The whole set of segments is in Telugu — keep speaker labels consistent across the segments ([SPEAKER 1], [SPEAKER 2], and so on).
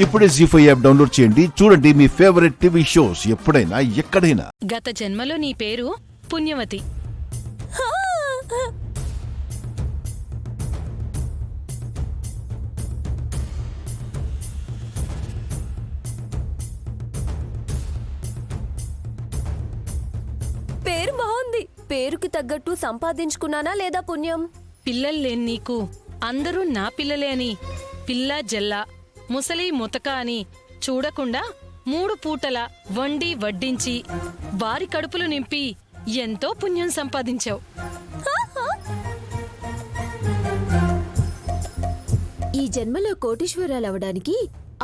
[SPEAKER 1] ఇప్పుడే జీ5 యాప్ డౌన్లోడ్ చేయండి. చూడండి మీ ఫేవరెట్ టీవీ షోస్ ఎప్పుడైనా ఎక్కడైనా.
[SPEAKER 2] గత జన్మలో నీ పేరు పుణ్యవతి.
[SPEAKER 3] పేరు బాగుంది. పేరుకి తగ్గట్టు సంపాదించుకున్నానా లేదా పుణ్యం?
[SPEAKER 2] పిల్లలు లేని నీకు అందరూ నా పిల్లలే అని, పిల్ల జల్ల ముసలి ముతక అని చూడకుండా 3 పూటల వండి వడ్డించి వారి కడుపులు నింపి ఎంతో పుణ్యం సంపాదించావు.
[SPEAKER 3] ఈ జన్మలో కోటీశ్వరాలవడానికి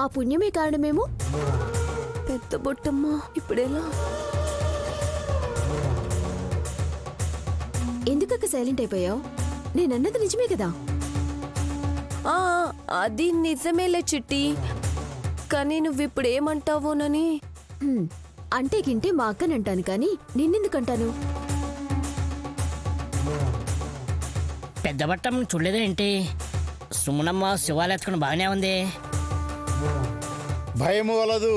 [SPEAKER 3] ఆ పుణ్యమే కారణమేమో. పెద్ద బొట్టమ్మా, ఇప్పుడెలా? ఎందుకక్క సైలెంట్ అయిపోయావు? నేనన్నది నిజమే కదా? అది నిజమేలే చిట్టి, కానీ నువ్విప్పుడేమంటావోనని. అంటే గింటే మా అక్కనంటాను కానీ నిన్నెందుకంటాను?
[SPEAKER 4] పెద్ద బట్టం చూడలేదేంటి? సుమనమ్మ శివాలెత్తుకుని బాగానే ఉంది.
[SPEAKER 5] భయము వలదు,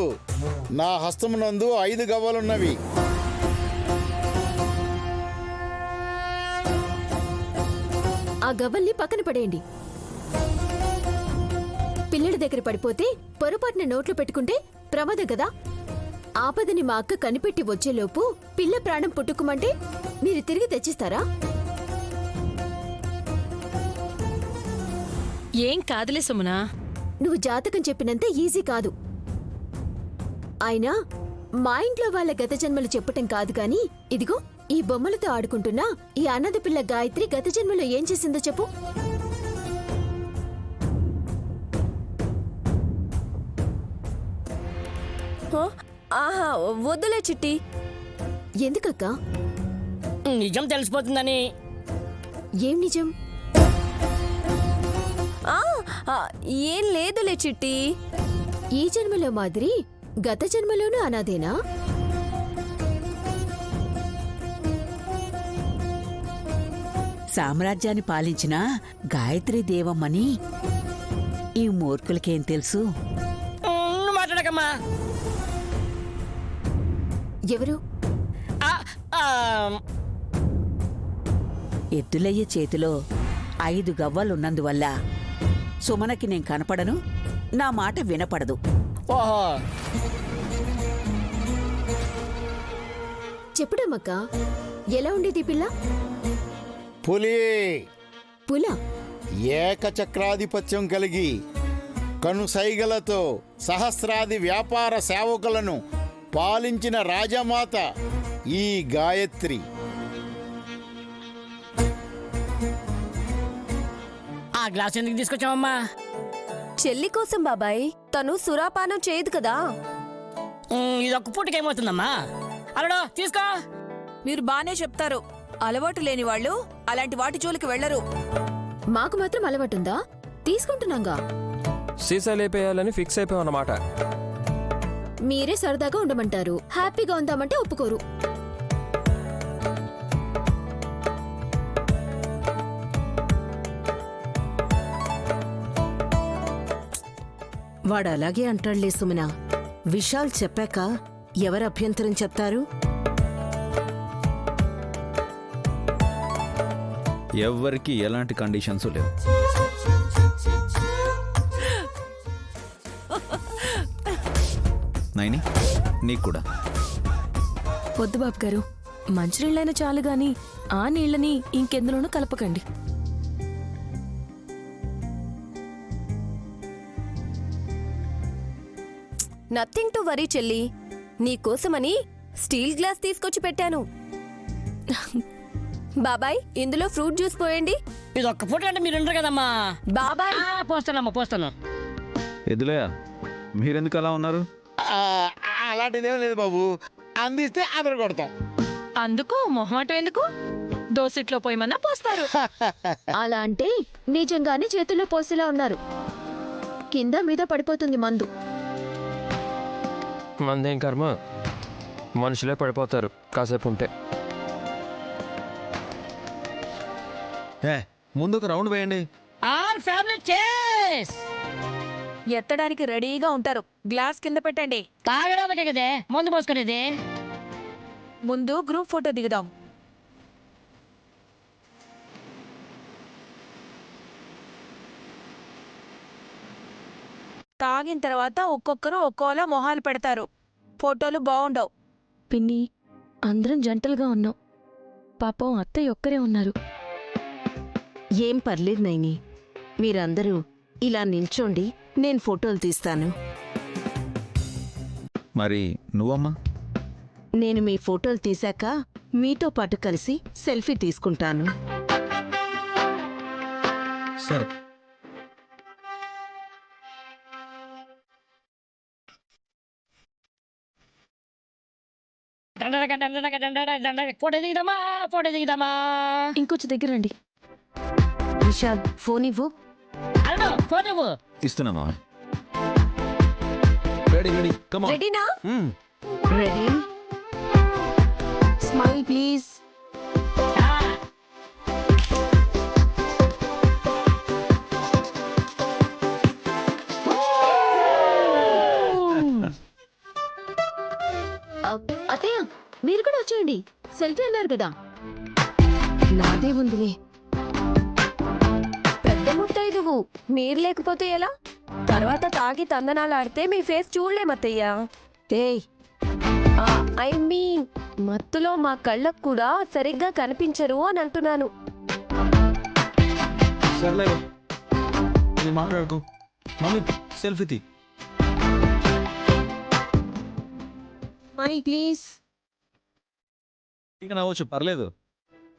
[SPEAKER 5] నా హస్తమునందు 5 గవ్వలున్నవి.
[SPEAKER 3] ఆ గవ్వల్ని పక్కన పడేయండి. పిల్లడి దగ్గర పడిపోతే పొరపాటున నోట్లో పెట్టుకుంటే ప్రమాదం కదా. ఆపదని మా అక్క కనిపెట్టి వచ్చేలోపు పిల్ల ప్రాణం పుట్టుకుమంటే మీరు తిరిగి తెచ్చిస్తారా?
[SPEAKER 2] ఏం కాదులే సుమనా.
[SPEAKER 3] నువ్వు జాతకం చెప్పినంత ఈజీ కాదు. అయినా మా ఇంట్లో వాళ్ళ గత జన్మలు చెప్పటం కాదు కాని, ఇదిగో ఈ బొమ్మలతో ఆడుకుంటున్నా ఈ అనాథ పిల్ల గాయత్రి గత జన్మలో ఏం చేసిందో చెప్పు. ఆహా, వద్దులే చిట్టి. ఎందుకక్క?
[SPEAKER 4] నిజం తెలిసిపోతుందని.
[SPEAKER 3] ఏం నిజం? ఏం లేదులే చిట్టి. ఈ జన్మలో మాదిరి గత జన్మలోనూ అనాథేనా?
[SPEAKER 6] సామ్రాజ్యాన్ని పాలించిన గాయత్రి దేవమ్మని ఈ మూర్ఖులకేం తెలుసు?
[SPEAKER 4] మాట్లాడకమ్మా.
[SPEAKER 3] ఎవరు?
[SPEAKER 6] ఎద్దులయ్య చేతిలో 5 గవ్వలున్నందువల్ల సుమనకి నేను కనపడను, నా మాట వినపడదు.
[SPEAKER 4] ఓహో,
[SPEAKER 3] చెప్పుడమ్మక్క, ఎలా ఉండేది పిల్ల?
[SPEAKER 5] పులి.
[SPEAKER 3] పుల?
[SPEAKER 5] ఏకచక్రాధిపత్యం కలిగి కనుసైగలతో సహస్రాది వ్యాపార సేవకులను పాలించిన రాజమాత ఈ గాయత్రి.
[SPEAKER 4] ఆ గ్లాస్ ఎందుకు తీసుకొచ్చావమ్మా?
[SPEAKER 3] చెల్లి కోసం బాబాయ్. తను సురాపానం చేయదు కదా.
[SPEAKER 4] ఇదొక్క పూటకేమవుతుందమ్మా? అలడో తీసుకో.
[SPEAKER 7] మీరు బానే చెప్తారు. అలవాటు లేని వాళ్ళు అలాంటి వాటి జోలికి వెళ్లరు.
[SPEAKER 3] మాకు మాత్రం అలవాటుందా? తీసుకుంటున్నాగా.
[SPEAKER 8] సీసా లేపేయాలని ఫిక్స్ అయిపోయామన్నమాట.
[SPEAKER 3] మీరే సరదాగా ఉండమంటారు, హ్యాపీగా ఉందామంటే ఒప్పుకోరు.
[SPEAKER 9] వాడు అలాగే అంటాడులే సుమనా. విషయాలు చెప్పాక ఎవరు అభ్యంతరం చెప్తారు?
[SPEAKER 10] ఎవ్వరికి ఎలాంటి కండిషన్స్ లేవు. నైని, నీకు కూడా.
[SPEAKER 2] వద్దు బాబు గారు, మంచినీళ్ళైనా చాలు గాని ఆ నీళ్ళని ఇంకెందులోనూ కలపకండి.
[SPEAKER 3] నథింగ్ టు వరీ చెల్లి. నీకోసమని స్టీల్ గ్లాస్ తీసుకొచ్చి పెట్టాను. బాబాయ్, ఇందులో ఫ్రూట్ జ్యూస్ పోయండి.
[SPEAKER 4] ఇదొక్క పూట అంటే మీరు ఉండరు కదమ్మా.
[SPEAKER 3] బాబాయ్,
[SPEAKER 4] పోస్తానమ్మా, పోస్తాను.
[SPEAKER 10] ఎదులయ్యా, మీరెందుకు అలా ఉన్నారు?
[SPEAKER 5] అలాంటిదేం లేదు బాబు, అందిస్తే అదరు కొడతాం.
[SPEAKER 2] అందుకు మొహమాటం ఎందుకు? దోసిట్లో పోయమన్నా పోస్తారు.
[SPEAKER 3] అలా అంటే నిజంగానే చేతుల్లో పోసేలా ఉన్నారు. కింద మీద పడిపోతుంది మందు.
[SPEAKER 8] మందేం కర్మ, మనుషులే పడిపోతారు కాసేపు ఉంటే.
[SPEAKER 10] ముందుకు రౌండ్ వేయండి.
[SPEAKER 4] ఆల్ ఫ్యామిలీ చేస్.
[SPEAKER 7] ఎత్తడానికి రెడీగా ఉంటారు. గ్లాస్ కింద పెట్టండి.
[SPEAKER 4] తాగడానికి కదే మందు పోసుకునేది.
[SPEAKER 7] ముందు గ్రూప్ ఫోటో దిగుదాం. తాగిన తర్వాత ఒక్కొక్కరు ఒక్కోలా మొహాలు పెడతారు. ఫోటోలు బాగుండవు.
[SPEAKER 2] పిన్ని అందరం జంటలుగా ఉన్నాం. పాపం అత్తయ్య ఒక్కరే ఉన్నారు.
[SPEAKER 9] ఏం పర్లేదు నైని, మీరందరూ ఇలా నిల్చోండి, నేను ఫోటోలు తీస్తాను.
[SPEAKER 10] మరి నువ్వమ్మా?
[SPEAKER 9] నేను మీ ఫోటోలు తీశాక మీతో పాటు కలిసి సెల్ఫీ తీసుకుంటాను.
[SPEAKER 10] సరే.
[SPEAKER 4] ఫోటో దిగుదామా, ఫోటో దిగుదామా.
[SPEAKER 2] ఇంకొంచెం దగ్గర రండి. విశాల్ ఫోన్ ఇవ్వు.
[SPEAKER 4] అల్లుడు ఫోన్ ఇవ్వు.
[SPEAKER 10] ఇస్తున్నామా? Ready ready, come on.
[SPEAKER 3] రెడీనా?
[SPEAKER 9] రెడీ?
[SPEAKER 3] Smile please. అత్తయ్య మీరు కూడా వచ్చేయండి, సెల్ఫీ అన్నారు కదా.
[SPEAKER 9] నాదే ఉందిలే.
[SPEAKER 3] పెద్ద ముత్తైదువు మీరు లేకపోతే ఎలా? తర్వాత తాగి తందనాలు ఆడితే మీ ఫేస్ చూడలేమత్తయ్యా.
[SPEAKER 9] ఏయ్,
[SPEAKER 3] ఐ మీన్ మత్తులో మా కళ్ళకు కూడా సరిగ్గా కనిపించరు అని అంటున్నాను.
[SPEAKER 10] సర్లే, మాట్లాడుకో. మమ్మీ సెల్ఫీ తీ.
[SPEAKER 3] My please.
[SPEAKER 10] ఇక నవ్వచ్చు, పర్లేదు.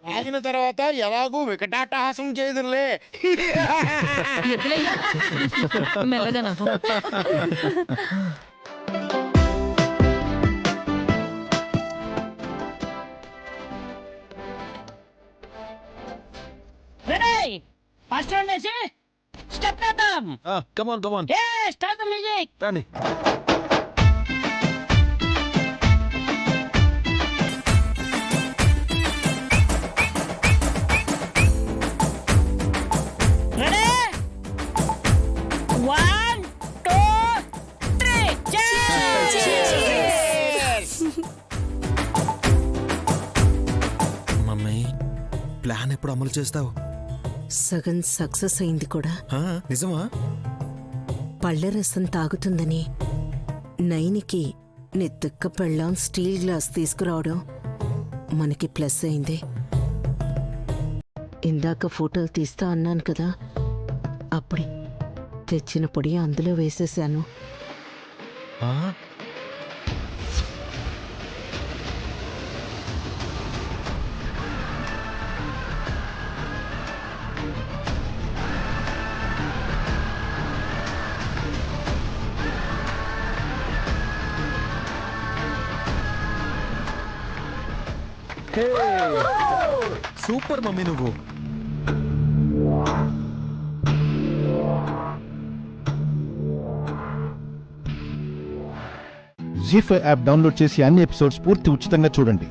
[SPEAKER 5] తాగిన తర్వాత ఎలాగూ వికటాటహాసం చేయదులే.
[SPEAKER 2] మెల్లగా నవ్వు.
[SPEAKER 4] రెడీ, ఫస్ట్ రౌండ్ వేసి స్టెప్ వేద్దాం.
[SPEAKER 10] Come on, come on.
[SPEAKER 4] A start the music.
[SPEAKER 10] రండి.
[SPEAKER 4] రెడీ, 1 2 3
[SPEAKER 11] మమ్మీ, ప్లాన్ ఎప్పుడు అమలు చేస్తావు?
[SPEAKER 9] సగం సక్సెస్ అయింది కూడా.
[SPEAKER 11] నిజమా?
[SPEAKER 9] పళ్ళ రసం తాగుతుందని నైనికి నీ తిక్క పెళ్ళాం స్టీల్ గ్లాస్ తీసుకురావడం మనకి ప్లస్ అయింది. ఇందాక ఫోటోలు తీస్తా అన్నాను కదా, అప్పుడే తెచ్చిన పొడి అందులో వేసేశాను.
[SPEAKER 11] సూపర్ మమ్మీ నువ్వు.
[SPEAKER 1] జీ5 యాప్ డౌన్లోడ్ చేసి అన్ని ఎపిసోడ్స్ పూర్తి ఉచితంగా చూడండి.